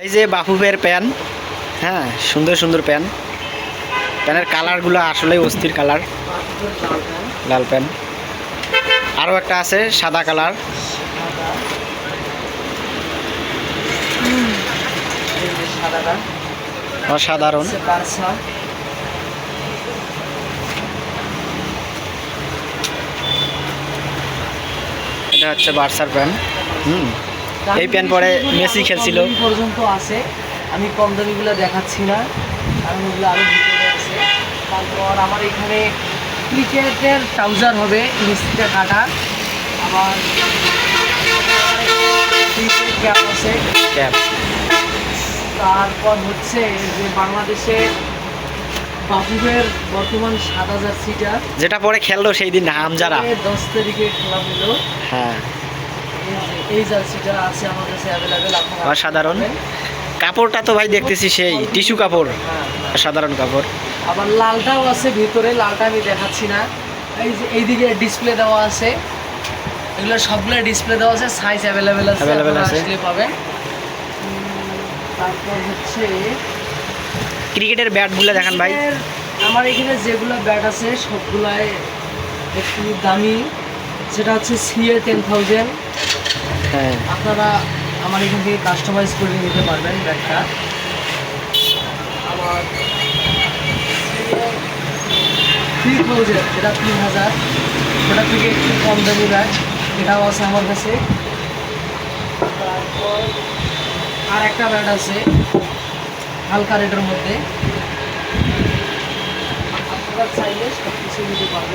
এই যে বাফুফের প্যান, হ্যাঁ সুন্দর সুন্দর প্যান। প্যানের কালারগুলো আসলে অস্থির কালার, লাল প্যান। আরও একটা আছে সাদা কালার, অসাধারণ। এটা হচ্ছে বার্সার প্যান। এই প্যান পরে মেসি খেলছিল পর্যন্ত আছে। আমি কম দামিগুলো দেখাচ্ছি না, কারণ ওগুলো আরও ভিতরে আছে। তারপর আমার এখানে ক্রিকেটের ট্রাউজার হবে মিস্ত্রিটা কাটা। আবার ক্রিকেট ক্যাপ আছে, ক্যাপ। তারপর হচ্ছে যে বাংলাদেশে বাফুফের বর্তমান 7,000 সিটার, যেটা পরে খেললো সেই দিন হামজারা, 10 তারিখে খেলা হলো। হ্যাঁ এই জার্সিটা আছে আমার কাছে অ্যাভেলেবেল। অসাধারণ। কাপড়টা তো ভাই দেখতেছি সেই টিস্যু কাপড়, সাধারণ কাপড়। আবার লালটাও আছে ভিতরে, লালটা আমি দেখাচ্ছি না। এই যে এইদিকে ডিসপ্লে দেওয়া আছে, এগুলো সবগুলো ডিসপ্লে দেওয়া আছে, সাইজ অ্যাভেলেবেল আছে, আসলে পাবেন। তারপর হচ্ছে ক্রিকেটের ব্যাটগুলো দেখান ভাই। আমার এখানে যেগুলো ব্যাট আছে সবগুলাই একটু দামি, সেটা হচ্ছে CA 10,000। হ্যাঁ আপনারা আমার এখান থেকে কাস্টমাইজ করে নিতে পারবেন ব্যাটটা। আবার 3,000, এটা 3,000, ওটা থেকে একটু কম দামি ব্যাট, এটাও আছে আমার কাছে। তারপর আর একটা ব্যাট আছে হালকা রেটের মধ্যে, আপনারা চাইলে সব কিছু নিতে পারবেন।